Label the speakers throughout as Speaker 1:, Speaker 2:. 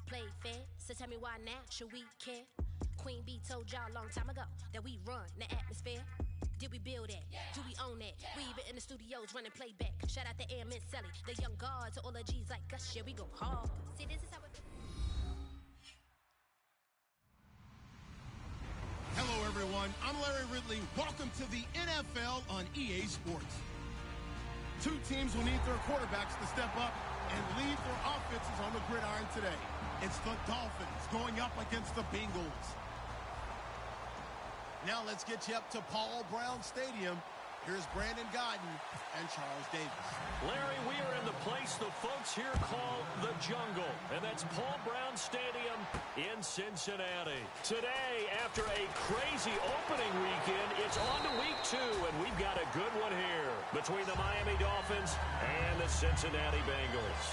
Speaker 1: played fair, so tell me why now should we care? Queen B told y'all a long time ago that we run the atmosphere. Did we build it? Do we own it? We even in the studios running playback. Shout out to Airman Sally, the young guards, to all the G's like us. Yeah, we go hard. See, this is how we do.
Speaker 2: Hello, everyone. I'm Larry Ridley. Welcome to the NFL on EA Sports. Two teams will need their quarterbacks to step up and lead their offenses on the gridiron today. It's the Dolphins going up against the Bengals. Now let's get you up to Paul Brown Stadium. Here's Brandon Godden and Charles Davis.
Speaker 3: Larry, we are in the place the folks here call the Jungle, and that's Paul Brown Stadium in Cincinnati. Today, after a crazy opening weekend, it's on to week 2, and we've got a good one here between the Miami Dolphins and the Cincinnati Bengals.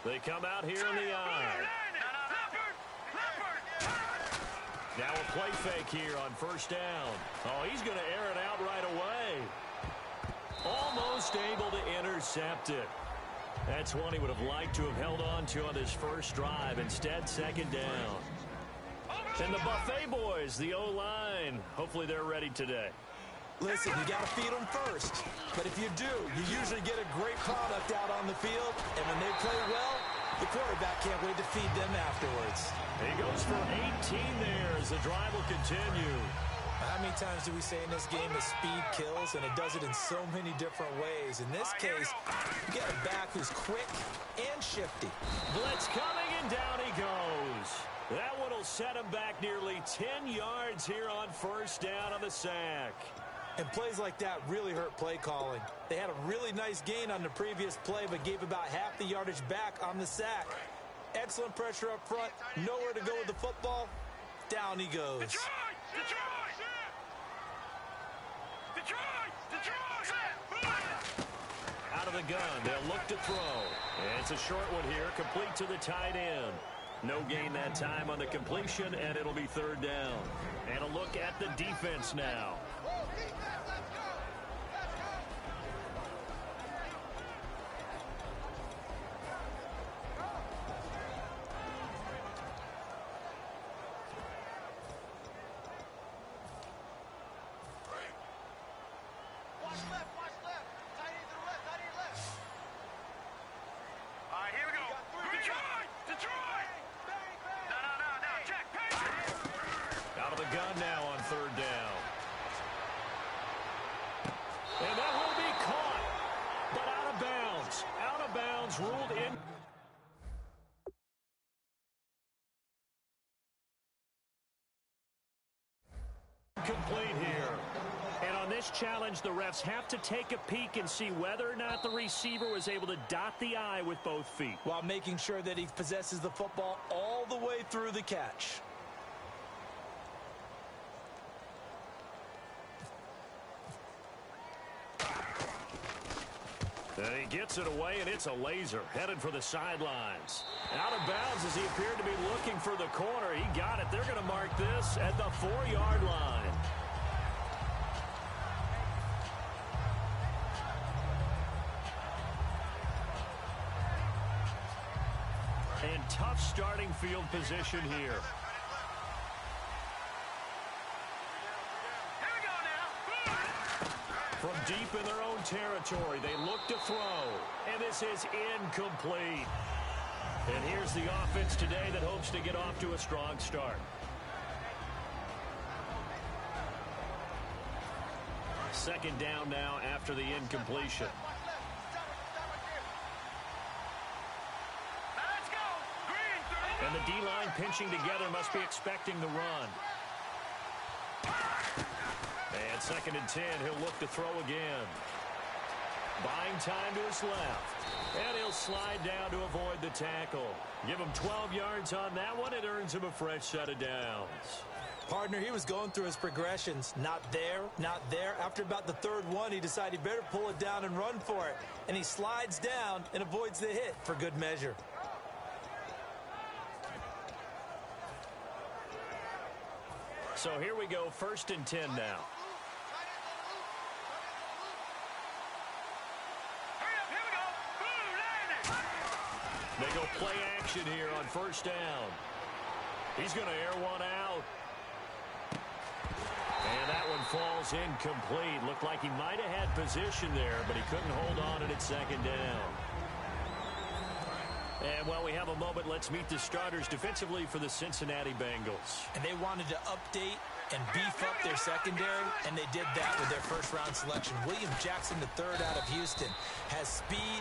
Speaker 3: They come out here in the eye. Now a play fake here on first down. Oh, he's going to air it out right away. Almost able to intercept it. That's one he would have liked to have held on to on his first drive. Instead, second down. And the Buffet boys, the O-line, hopefully they're ready today.
Speaker 4: Listen, you got to feed them first. But if you do, you usually get a great product out on the field. And when they play well, the quarterback can't wait to feed them afterwards.
Speaker 3: He goes for 18 there as the drive will continue.
Speaker 4: How many times do we say in this game that speed kills, and it does it in so many different ways? In this case, you got a back who's quick and shifty.
Speaker 3: Blitz coming, and down he goes. That one will set him back nearly 10 yards here on first down on the sack.
Speaker 4: And plays like that really hurt play calling. They had a really nice gain on the previous play, but gave about half the yardage back on the sack. Excellent pressure up front. Nowhere to go with the football. Down he goes.
Speaker 3: Out of the gun. They'll look to throw. And it's a short one here, complete to the tight end. No gain that time on the completion, and it'll be third down. And a look at the defense now. Ruled in. Complete here. And on this challenge, the refs have to take a peek and see whether or not the receiver was able to dot the I with both feet,
Speaker 4: while making sure that he possesses the football all the way through the catch.
Speaker 3: And he gets it away, and it's a laser headed for the sidelines. Out of bounds as he appeared to be looking for the corner. He got it. They're going to mark this at the 4-yard line. And tough starting field position here. From deep in their own territory, they look to throw, and this is incomplete. And here's the offense today that hopes to get off to a strong start. Second down now after the incompletion. And the D-line pinching together must be expecting the run. And 2nd and 10, he'll look to throw again. Buying time to his left. And he'll slide down to avoid the tackle. Give him 12 yards on that one. It earns him a fresh set of downs.
Speaker 4: Partner, he was going through his progressions. Not there, not there. After about the 3rd one, he decided he better pull it down and run for it. And he slides down and avoids the hit for good measure.
Speaker 3: So here we go, 1st and 10 now. They go play action here on 1st down. He's going to air one out. And that one falls incomplete. Looked like he might have had position there, but he couldn't hold on at 2nd down. And while we have a moment, let's meet the starters defensively for the Cincinnati Bengals.
Speaker 4: And they wanted to update and beef up their secondary, and they did that with their 1st-round selection. William Jackson III out of Houston has speed,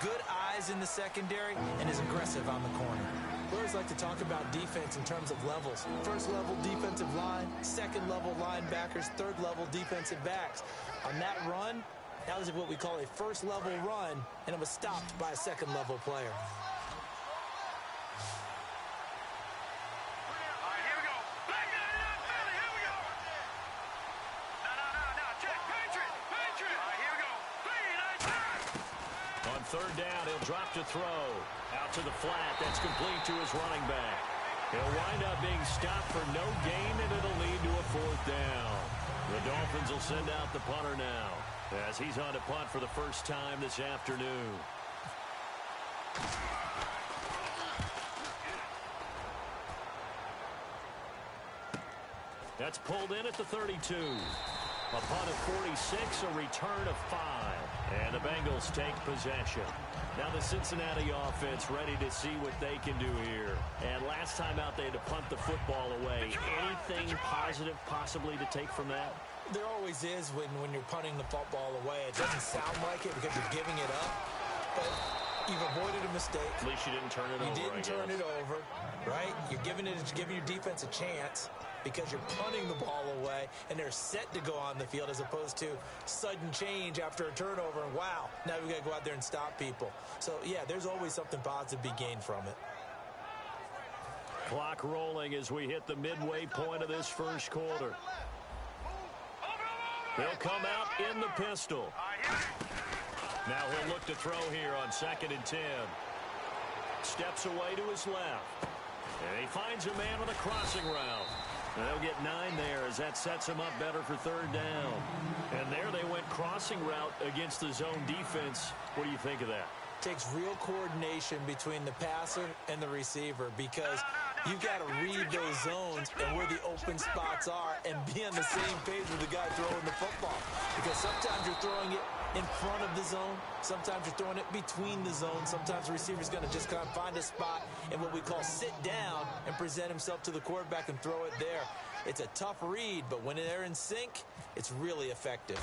Speaker 4: good eyes in the secondary, and is aggressive on the corner. We always like to talk about defense in terms of levels. 1st-level defensive line, 2nd-level linebackers, 3rd-level defensive backs. On that run, that was what we call a 1st-level run, and it was stopped by a 2nd-level player.
Speaker 3: On 3rd down, he'll drop to throw. Out to the flat. That's complete to his running back. He'll wind up being stopped for no gain, and it'll lead to a 4th down. The Dolphins will send out the punter now as he's on to punt for the first time this afternoon. That's pulled in at the 32. A punt of 46, a return of 5. And the Bengals take possession. Now the Cincinnati offense ready to see what they can do here. And last time out, they had to punt the football away. Anything positive possibly to take from that?
Speaker 4: There always is when you're punting the football away. It doesn't sound like it because you're giving it up. But you've avoided a mistake.
Speaker 3: At least you didn't turn it over.
Speaker 4: You didn't turn it over, right? You're giving your defense a chance, because you're punting the ball away, and they're set to go on the field as opposed to sudden change after a turnover, and wow, now we got to go out there and stop people. So, yeah, there's always something positive to be gained from it.
Speaker 3: Clock rolling as we hit the midway point of this 1st quarter. He'll come out in the pistol. Now he'll look to throw here on 2nd and 10. Steps away to his left. And he finds a man with a crossing route. And they'll get 9 there as that sets him up better for 3rd down. And there they went crossing route against the zone defense. What do you think of that?
Speaker 4: Takes real coordination between the passer and the receiver, because you've got to read those zones and where the open spots are and be on the same page with the guy throwing the football. Because sometimes you're throwing it in front of the zone. Sometimes you're throwing it between the zones. Sometimes the receiver's going to just kind of find a spot and what we call sit down and present himself to the quarterback and throw it there. It's a tough read, but when they're in sync, it's really effective.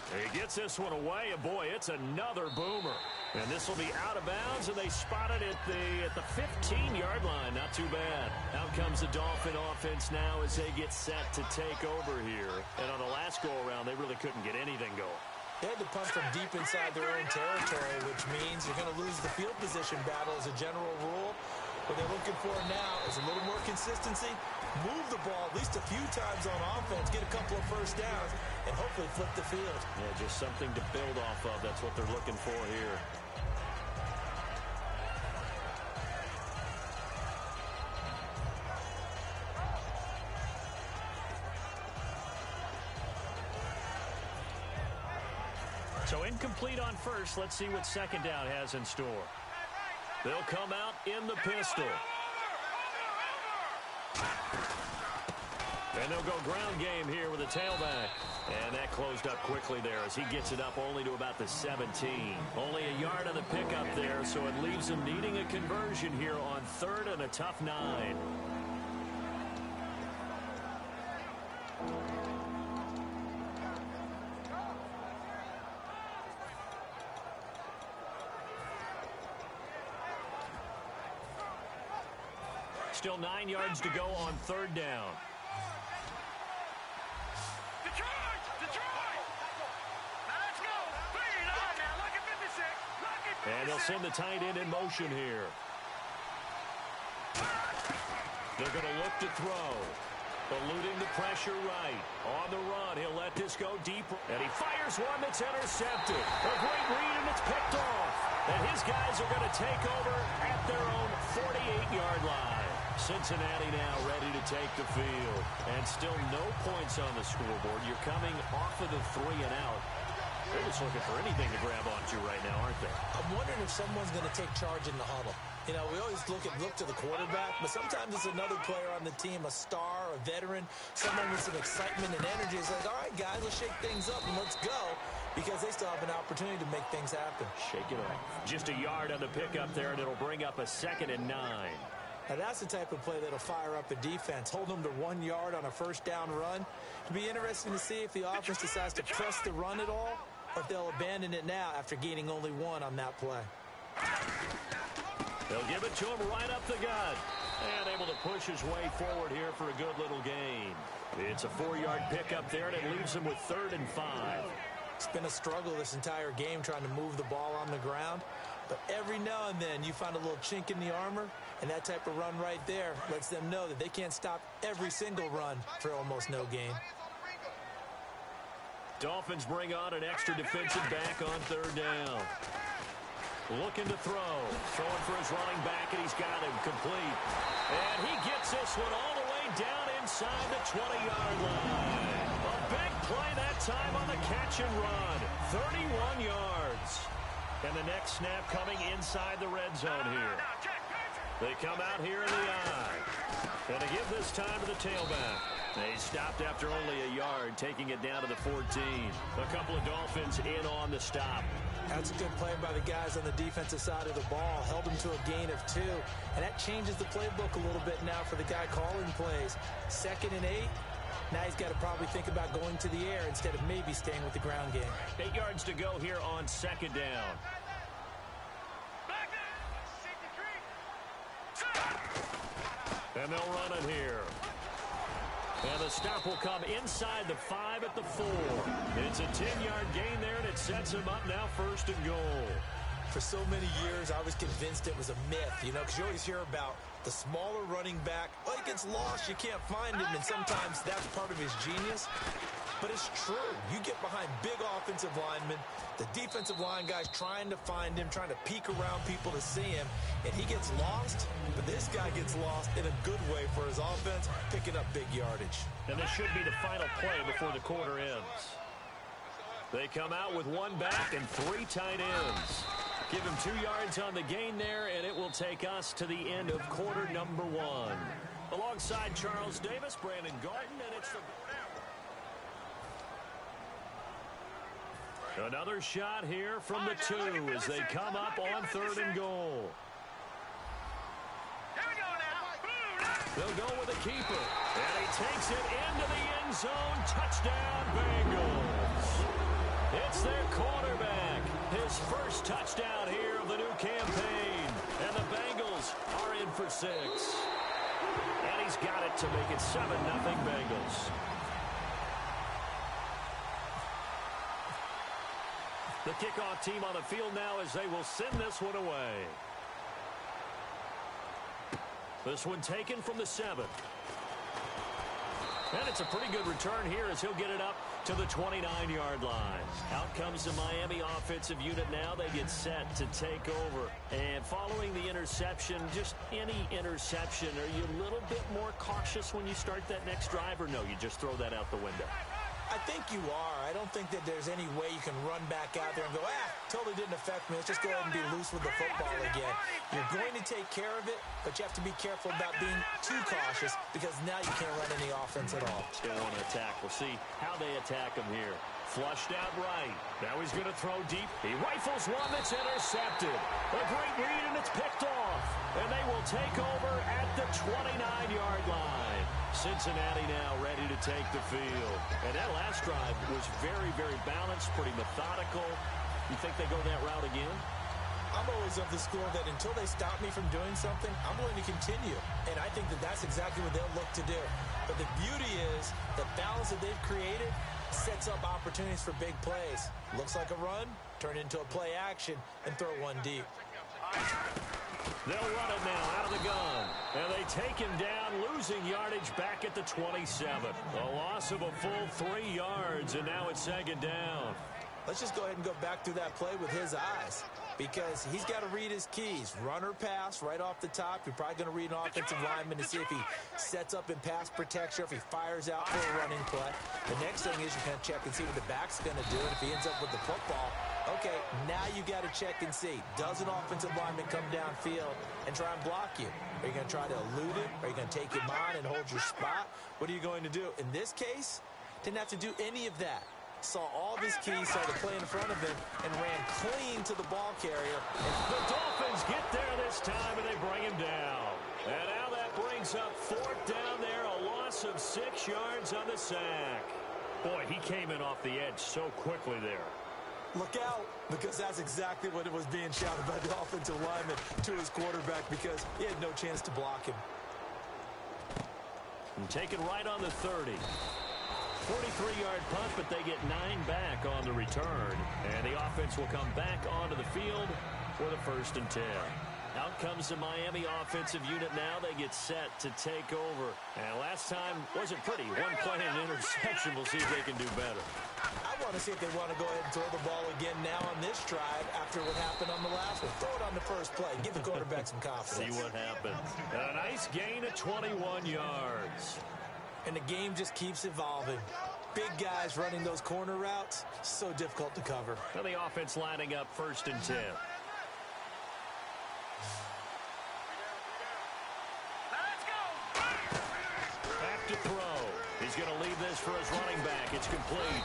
Speaker 3: He gets this one away, and boy, it's another boomer. And this will be out of bounds, and they spot it at the 15-yard line. Not too bad. Out comes the Dolphin offense now as they get set to take over here. And on the last go-around, they really couldn't get anything going.
Speaker 4: They had to punt from deep inside their own territory, which means you're going to lose the field position battle as a general rule. What they're looking for now is a little more consistency, move the ball at least a few times on offense, get a couple of 1st downs, and hopefully flip the field.
Speaker 3: Yeah, just something to build off of. That's what they're looking for here. So incomplete on first. Let's see what second down has in store. They'll come out in the pistol. And they'll go ground game here with a tailback. And that closed up quickly there as he gets it up only to about the 17. Only a yard on the pickup there, so it leaves him needing a conversion here on third and a tough 9. Still 9 yards to go on third down.
Speaker 5: Detroit! Now let's go. Bring it on now. Look at 56. Look at 56.
Speaker 3: And they'll send the tight end in motion here. They're going to look to throw. Eluding the pressure right. On the run, he'll let this go deep. And he fires one that's intercepted. A great read, and it's picked off. And his guys are going to take over at their own 48-yard line. Cincinnati now ready to take the field. And still no points on the scoreboard. You're coming off of the 3 and out. They're just looking for anything to grab onto right now, aren't they?
Speaker 4: I'm wondering if someone's going to take charge in the huddle. You know, we always look to the quarterback, but sometimes it's another player on the team, a star, a veteran, someone with some excitement and energy. It's like, all right, guys, let's shake things up and let's go, because they still have an opportunity to make things happen.
Speaker 3: Shake it off. Just a yard on the pickup there, and it'll bring up a 2nd and 9.
Speaker 4: Now, that's the type of play that'll fire up the defense. Hold them to 1 yard on a first down run. It'll be interesting to see if the offense decides to press the run at all, or if they'll abandon it now after gaining only 1 on that play.
Speaker 3: They'll give it to him right up the gut. And able to push his way forward here for a good little gain. It's a 4-yard pickup there, and it leaves him with 3rd and 5.
Speaker 4: It's been a struggle this entire game trying to move the ball on the ground. But every now and then you find a little chink in the armor, and that type of run right there lets them know that they can't stop every single run for almost no gain.
Speaker 3: Dolphins bring on an extra defensive back on 3rd down. Looking to throw. Throwing for his running back, and he's got him complete. And he gets this one all the way down inside the 20-yard line. A big play that time on the catch and run. 31 yards. And the next snap coming inside the red zone here. They come out here in the eye. And they give this time to the tailback. They stopped after only a yard, taking it down to the 14. A couple of Dolphins in on the stop.
Speaker 4: That's a good play by the guys on the defensive side of the ball. Held them to a gain of 2. And that changes the playbook a little bit now for the guy calling plays. 2nd and 8. Now he's got to probably think about going to the air instead of maybe staying with the ground game.
Speaker 3: 8 yards to go here on 2nd down. And they'll run it here. And the stop will come inside the 5 at the 4. It's a 10-yard gain there, and it sets him up now 1st and goal.
Speaker 4: For so many years, I was convinced it was a myth, you know, because you always hear about the smaller running back. Oh, he gets lost, you can't find him, and sometimes that's part of his genius. But it's true. You get behind big offensive linemen, the defensive line guys trying to find him, trying to peek around people to see him, and he gets lost. But this guy gets lost in a good way for his offense, picking up big yardage.
Speaker 3: And this should be the final play before the quarter ends. They come out with 1 back and 3 tight ends. Give him 2 yards on the gain there, and it will take us to the end of quarter number 1. Alongside Charles Davis, Brandon Garten, and it's the... Another shot here from the 2 as they come up on 3rd and goal. They'll go with the keeper. And he takes it into the end zone. Touchdown, Bengals. It's their quarterback. His first touchdown here of the new campaign. And the Bengals are in for 6. And he's got it to make it 7-0 Bengals. The kickoff team on the field now as they will send this one away. This one taken from the 7. And it's a pretty good return here as he'll get it up to the 29-yard line. Out comes the Miami offensive unit now. They get set to take over. And following the interception, just any interception, are you a little bit more cautious when you start that next drive, or no, you just throw that out the window?
Speaker 4: I think you are. I don't think that there's any way you can run back out there and go, totally didn't affect me. Let's just go ahead and be loose with the football again. You're going to take care of it, but you have to be careful about being too cautious because now you can't run any offense at all.
Speaker 3: Still want to attack. We'll see how they attack him here. Flushed out right. Now he's going to throw deep. He rifles one that's intercepted. A great read, and it's picked off. And they will take over at the 29-yard line. Cincinnati now ready to take the field. And that last drive was very, very balanced, pretty methodical. You think they go that route again?
Speaker 4: I'm always of the school that until they stop me from doing something, I'm going to continue. And I think that that's exactly what they'll look to do. But the beauty is the balance that they've created sets up opportunities for big plays. Looks like a run, turn it into a play action, and throw one deep.
Speaker 3: They'll run it now out of the gun. And they take him down, losing yardage back at the 27. A loss of a full 3 yards, and now it's second down.
Speaker 4: Let's just go ahead and go back through that play with his eyes, because he's got to read his keys. Run or pass right off the top. You're probably going to read an offensive lineman to see if he sets up in pass protection or if he fires out for a running play. The next thing is you're going to check and see what the back's going to do. And if he ends up with the football, okay, now you got to check and see. Does an offensive lineman come downfield and try and block you? Are you going to try to elude him? Are you going to take him on and hold your spot? What are you going to do? In this case, didn't have to do any of that. Saw all of his keys, started playing in front of him, and ran clean to the ball carrier.
Speaker 3: The Dolphins get there this time, and they bring him down. And now that brings up fourth down there, a loss of 6 yards on the sack. Boy, he came in off the edge so quickly there.
Speaker 4: Look out, because that's exactly what it was being shouted by the offensive lineman to his quarterback, because he had no chance to block him.
Speaker 3: And taken right on the 30. 43-yard punt, but they get 9 back on the return. And the offense will come back onto the field for the 1st and 10. Out comes the Miami offensive unit now. They get set to take over. And last time wasn't pretty. One play and an interception. We'll see if they can do better.
Speaker 4: I want to see if they want to go ahead and throw the ball again now on this drive after what happened on the last one. Throw it on the first play. Give the quarterback some confidence.
Speaker 3: See what happens. A nice gain of 21 yards.
Speaker 4: And the game just keeps evolving. Big guys running those corner routes, so difficult to cover.
Speaker 3: And the offense lining up 1st and 10.
Speaker 5: Let's go.
Speaker 3: Back to throw. He's going to leave this for his running back. It's complete.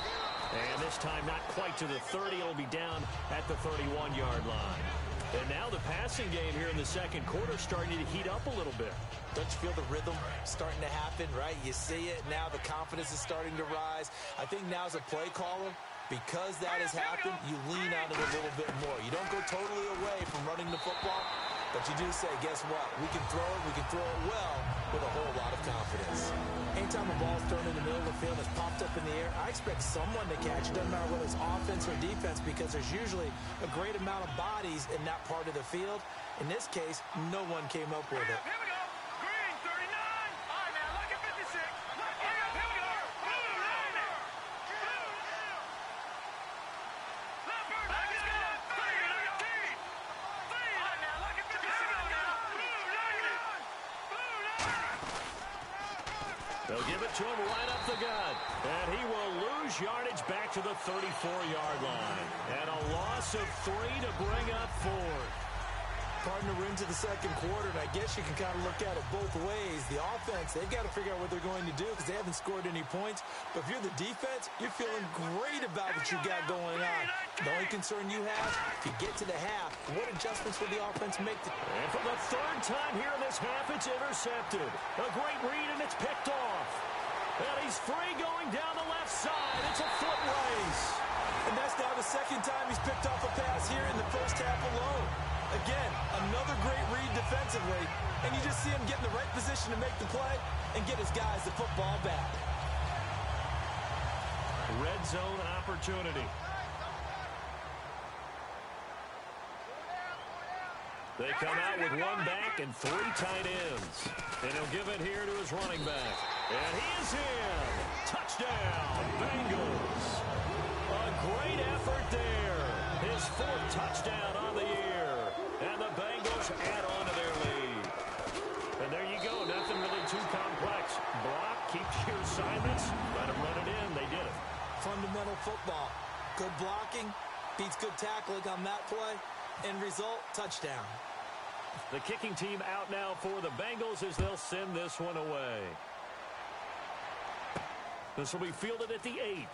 Speaker 3: And this time not quite to the 30. It'll be down at the 31-yard line. And now the passing game here in the second quarter starting to heat up a little bit.
Speaker 4: Don't you feel the rhythm starting to happen, right? You see it. Now the confidence is starting to rise. I think now as a play caller, because that has happened, you lean on it a little bit more. You don't go totally away from running the football, but you do say, guess what? We can throw it. We can throw it well with a whole lot of confidence. Anytime a ball's thrown in the middle of the field and it's popped up in the air, I expect someone to catch it. Doesn't matter whether it's offense or defense, because there's usually a great amount of bodies in that part of the field. In this case, no one came up with it.
Speaker 5: Here we go. Green, 39. All right, now, look at 56. Look, here we go. Blue, line it. Blue. Leopard, let's go. 3, 19. 3. All right, now, look at 56. Blue, line it. Blue, line it.
Speaker 3: They'll give it to him right up the gut. And he will lose yardage back to the 34-yard line. And a loss of 3 to bring up 4.
Speaker 4: Partner into the second quarter, and I guess you can kind of look at it both ways. The offense, they've got to figure out what they're going to do because they haven't scored any points. But if you're the defense, you're feeling great about what you got going on. The only concern you have, if you get to the half, what adjustments will the offense make?
Speaker 3: And for the 3rd time here in this half, it's intercepted. A great read, and it's picked off. And he's free going down the left side. It's a foot race.
Speaker 4: And that's now the 2nd time he's picked off a pass here in the first half alone. Again, another great read defensively, and you just see him get in the right position to make the play and get his guys the football back.
Speaker 3: Red zone opportunity. They come out with one back and 3 tight ends. And he'll give it here to his running back. And he is in. Touchdown, Bengals. A great effort there. His 4th touchdown on the year. And the Bengals add on to their lead. And there you go. Nothing really too complex. Block, keep your assignments, let them run it in. They did it.
Speaker 4: Fundamental football. Good blocking, beats good tackling on that play. End result, touchdown.
Speaker 3: The kicking team out now for the Bengals as they'll send this one away. This will be fielded at the 8.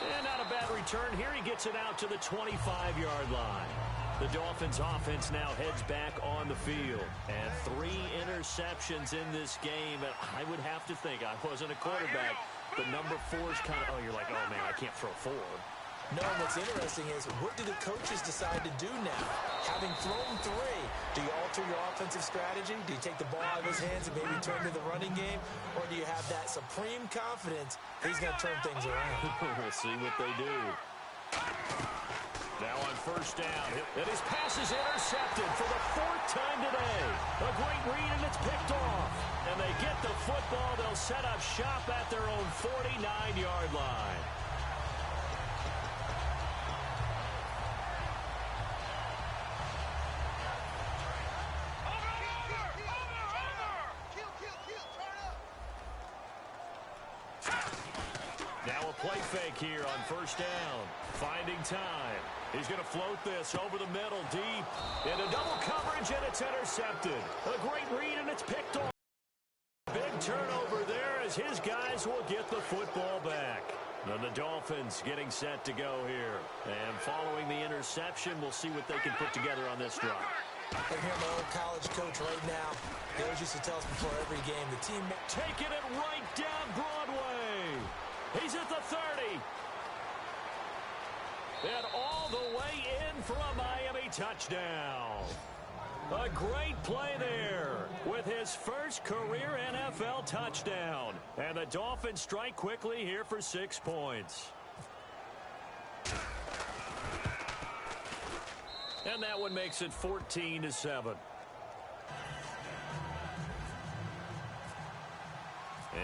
Speaker 3: And not a bad return here. He gets it out to the 25-yard line. The Dolphins offense now heads back on the field. And 3 interceptions in this game. And I would have to think, I wasn't a quarterback, but number 4 is kind of, you're like, oh, man, I can't throw 4.
Speaker 4: No, what's interesting is, what do the coaches decide to do now? Having thrown 3, do you alter your offensive strategy? Do you take the ball out of his hands and maybe turn to the running game? Or do you have that supreme confidence that he's going to turn things around?
Speaker 3: We'll see what they do. Now on first down, and his pass is intercepted for the 4th time today. A great read, and it's picked off. And they get the football. They'll set up shop at their own 49-yard line. Now a play fake here on first down. Finding time. He's going to float this over the middle, deep. Into double coverage, and it's intercepted. A great read, and it's picked off. Big turnover there as his guys will get the football back. And the Dolphins getting set to go here. And following the interception, we'll see what they can put together on this drive.
Speaker 4: I hear my old college coach right now. He always used to tell us before every game, the team
Speaker 3: taking it right down Broadway. He's at the 30. And all the way in for a Miami touchdown. A great play there with his first career NFL touchdown. And the Dolphins strike quickly here for 6 points. And that one makes it 14-7.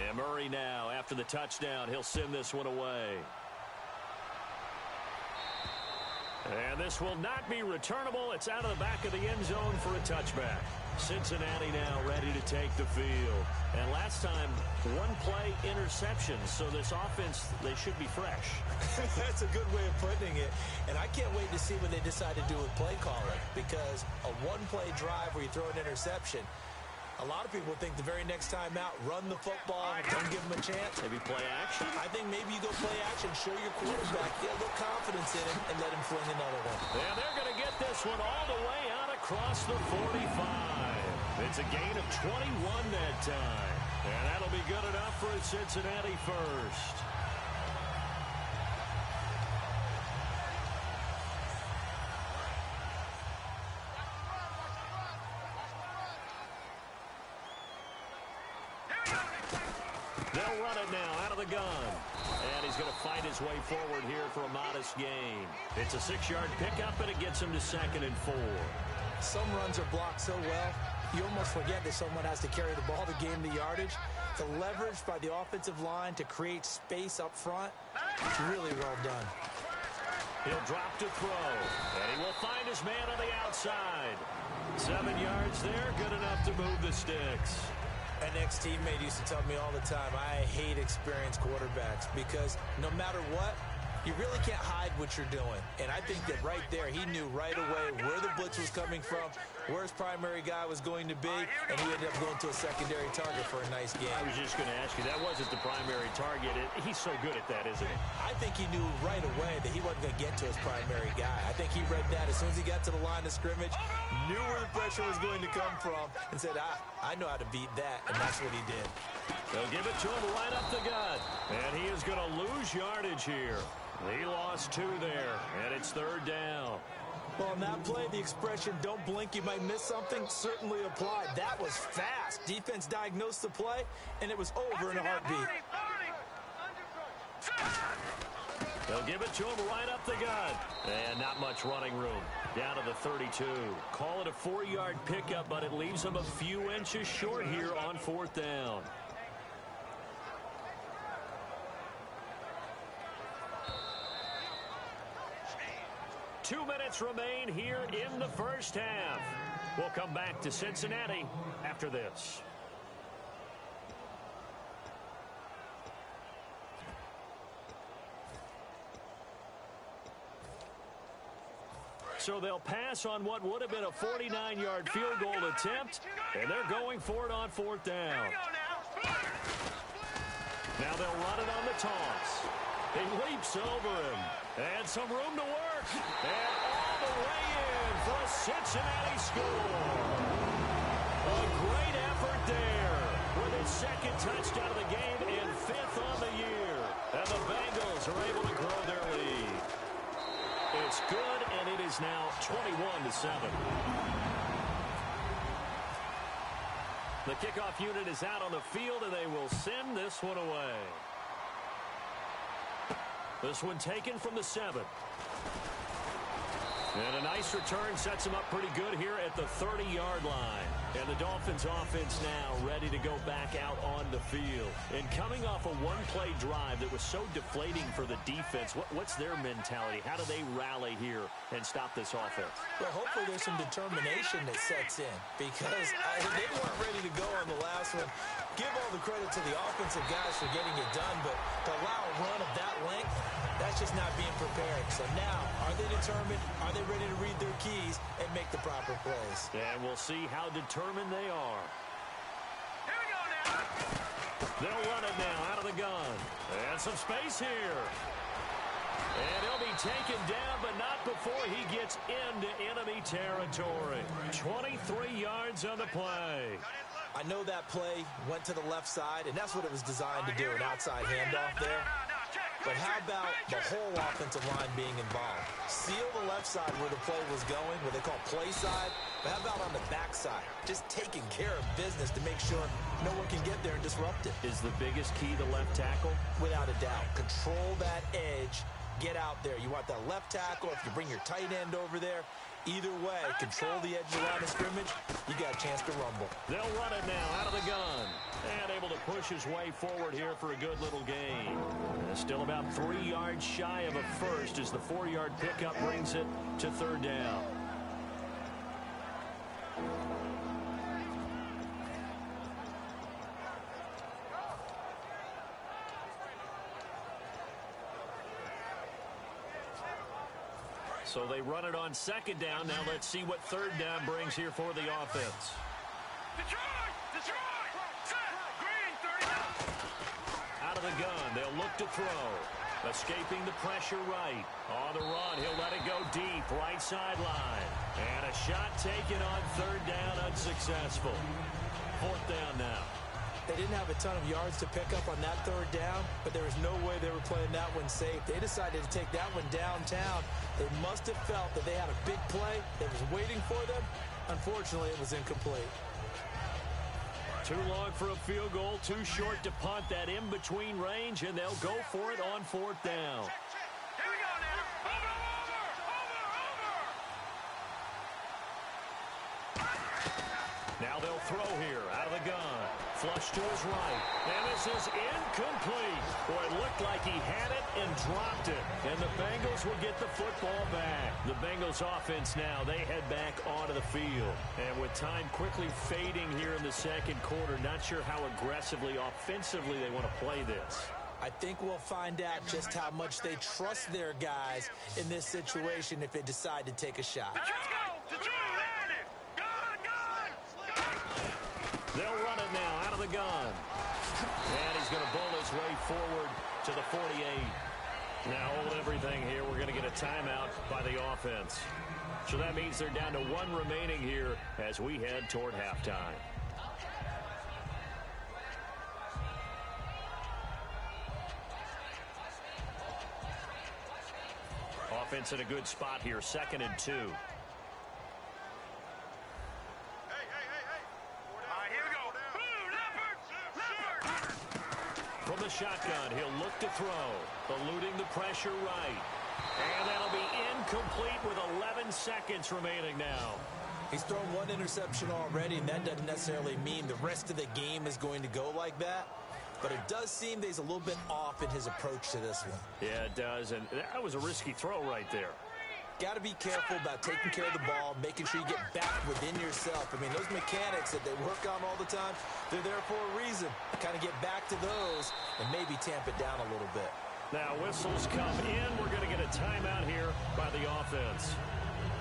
Speaker 3: And Murray now, after the touchdown, he'll send this one away. And this will not be returnable. It's out of the back of the end zone for a touchback. Cincinnati now ready to take the field. And last time, 1-play interception. So this offense, they should be fresh.
Speaker 4: That's a good way of putting it. And I can't wait to see what they decide to do with play calling. Because a 1-play drive where you throw an interception, a lot of people think the very next time out, run the football, don't give them a chance.
Speaker 3: Maybe play action?
Speaker 4: I think maybe you go play action, show your quarterback, get a little confidence in him, and let him fling another one.
Speaker 3: And they're going to get this one all the way out across the 45. It's a gain of 21 that time. And that'll be good enough for a Cincinnati first. They'll run it now out of the gun. And he's going to fight his way forward here for a modest gain. It's a 6-yard pickup, and it gets him to 2nd and 4.
Speaker 4: Some runs are blocked so well, you almost forget that someone has to carry the ball to gain the yardage. The leverage by the offensive line to create space up front, it's really well done.
Speaker 3: He'll drop to throw, and he will find his man on the outside. 7 yards there, good enough to move the sticks.
Speaker 4: An ex-teammate used to tell me all the time, I hate experienced quarterbacks because no matter what, you really can't hide what you're doing. And I think that right there, he knew right away where the blitz was coming from, where his primary guy was going to be, and he ended up going to a secondary target for a nice game.
Speaker 3: I was just going to ask you, that wasn't the primary target. He's so good at that, isn't he?
Speaker 4: I think he knew right away that he wasn't going to get to his primary guy. I think he read that as soon as he got to the line of scrimmage, knew where the pressure was going to come from, and said, I know how to beat that, and that's what he did.
Speaker 3: They'll give it to him right up the gut, and he is going to lose yardage here. He lost 2 there, and it's 3rd down.
Speaker 4: Well, on that play, the expression, don't blink, you might miss something, certainly applied. That was fast. Defense diagnosed the play, and it was over in a heartbeat.
Speaker 3: They'll give it to him right up the gut. And not much running room. Down to the 32. Call it a 4-yard pickup, but it leaves him a few inches short here on 4th down. Two minutes remain here in the first half. We'll come back to Cincinnati after this. So they'll pass on what would have been a 49-yard field goal attempt, and they're going for it on 4th down. Now they'll run it on the toss. He leaps over him, and some room to work, and all the way in for a Cincinnati score. A great effort there with his second touchdown of the game and 5th on the year. And the Bengals are able to grow their lead. It's good, and it is now 21-7. The kickoff unit is out on the field, and they will send this one away. This one taken from the 7. And a nice return sets him up pretty good here at the 30-yard line. And the Dolphins offense now ready to go back out on the field. And coming off a one-play drive that was so deflating for the defense, what's their mentality? How do they rally here and stop this offense?
Speaker 4: Well, hopefully there's some determination that sets in because they weren't ready to go on the last one. Give all the credit to the offensive guys for getting it done, but to allow a run of that length, that's just not being prepared. So now, are they determined? Are they ready to read their keys and make the proper plays?
Speaker 3: And we'll see how determined they are.
Speaker 5: Here we go now.
Speaker 3: They'll run it now out of the gun. And some space here. And he'll be taken down, but not before he gets into enemy territory. 23 yards on the play.
Speaker 4: I know that play went to the left side, and that's what it was designed to do, an outside handoff there. But how about the whole offensive line being involved? Seal the left side where the play was going, what they call play side. But how about on the back side? Just taking care of business to make sure no one can get there and disrupt it.
Speaker 3: Is the biggest key the left tackle?
Speaker 4: Without a doubt. Control that edge. Get out there. You want that left tackle. If you bring your tight end over there, either way, control the edge of the line of scrimmage, you got a chance to rumble.
Speaker 3: They'll run it now out of the gun. And able to push his way forward here for a good little gain. Still about 3 yards shy of a first as the 4-yard pickup brings it to 3rd down. So they run it on 2nd down. Now let's see what 3rd down brings here for the offense.
Speaker 5: Detroit! Detroit! Set! Green, 30.
Speaker 3: Out of the gun, they'll look to throw. Escaping the pressure right. On the run, he'll let it go deep, right sideline. And a shot taken on 3rd down, unsuccessful. 4th down now.
Speaker 4: They didn't have a ton of yards to pick up on that 3rd down, but there was no way they were playing that one safe. They decided to take that one downtown. They must have felt that they had a big play that was waiting for them. Unfortunately, it was incomplete.
Speaker 3: Too long for a field goal, too short to punt that in-between range, and they'll go for it on 4th down.
Speaker 5: Here we go now. Over!
Speaker 3: Now they'll throw here out of the gun. Flush to his right. And this is incomplete. Boy, it looked like he had it and dropped it. And the Bengals will get the football back. The Bengals offense now, they head back onto the field. And with time quickly fading here in the 2nd quarter, not sure how aggressively, offensively they want to play this.
Speaker 4: I think we'll find out just how much they trust their guys in this situation if they decide to take a shot.
Speaker 5: Let's go! Detroit, land it!
Speaker 3: They'll run it now out of the gun. And he's going to bull his way forward to the 48. Now hold everything here. We're going to get a timeout by the offense. So that means they're down to 1 remaining here as we head toward halftime. Offense in a good spot here, 2nd and 2. From the the shotgun. He'll look to throw. Eluding the pressure right. And that'll be incomplete with 11 seconds remaining now.
Speaker 4: He's thrown one interception already, and that doesn't necessarily mean the rest of the game is going to go like that. But it does seem that he's a little bit off in his approach to this one.
Speaker 3: Yeah, it does, and that was a risky throw right there.
Speaker 4: Got to be careful about taking care of the ball, making sure you get back within yourself. I mean, those mechanics that they work on all the time, they're there for a reason. Kind of get back to those and maybe tamp it down a little bit.
Speaker 3: Now, whistles come in. We're going to get a timeout here by the offense.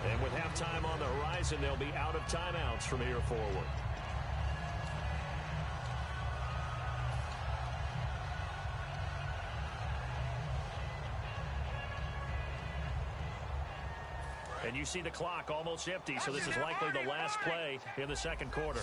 Speaker 3: And with halftime on the horizon, they'll be out of timeouts from here forward. And you see the clock almost empty, so this is likely the last play in the second quarter.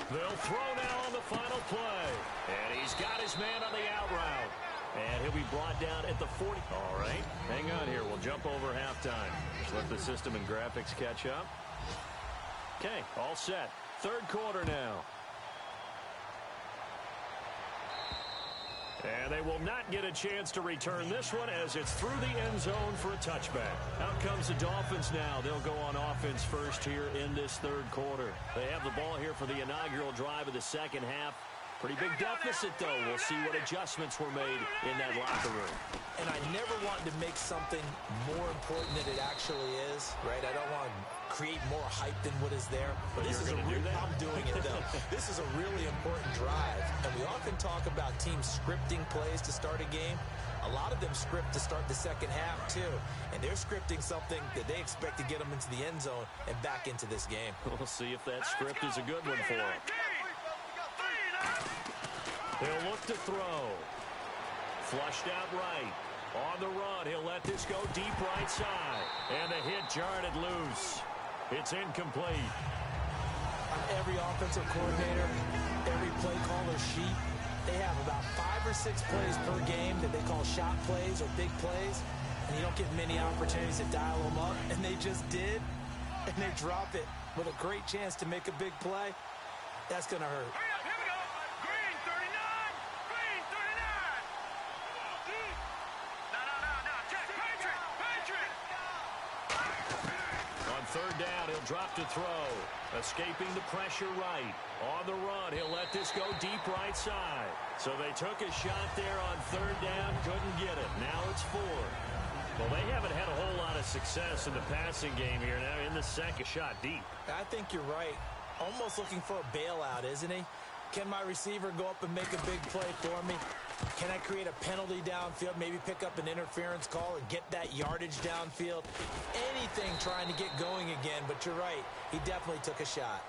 Speaker 3: They'll throw now on the final play. And he's got his man on the out route. And he'll be brought down at the 40. All right, hang on here. We'll jump over halftime. Just let the system and graphics catch up. Okay, all set. Third quarter now. And they will not get a chance to return this one as it's through the end zone for a touchback. Out comes the Dolphins now. They'll go on offense first here in this third quarter. They have the ball here for the inaugural drive of the second half. Pretty big deficit, though. We'll see what adjustments were made in that locker room.
Speaker 4: And I never want to make something more important than it actually is, right? I don't want to create more hype than what is there. But this is I'm doing it, though. This is a really important drive. And we often talk about teams scripting plays to start a game. A lot of them script to start the second half, too. And they're scripting something that they expect to get them into the end zone and back into this game.
Speaker 3: We'll see if that script is a good one for them. He'll look to throw. Flushed out right. On the run, he'll let this go deep right side. And the hit jarred it loose. It's incomplete.
Speaker 4: On every offensive coordinator, every play caller sheet, they have about 5 or 6 plays per game that they call shot plays or big plays. And you don't get many opportunities to dial them up. And they just did. And they drop it with a great chance to make a big play. That's going to hurt.
Speaker 3: Third down, he'll drop to throw. Escaping the pressure right. On the run, he'll let this go deep right side. So they took a shot there on third down, couldn't get it. Now it's 4. Well, they haven't had a whole lot of success in the passing game here. Now in the second shot deep.
Speaker 4: I think you're right. Almost looking for a bailout, isn't he? Can my receiver go up and make a big play for me? Can I create a penalty downfield, maybe pick up an interference call and get that yardage downfield? Anything trying to get going again, but you're right. He definitely took a shot.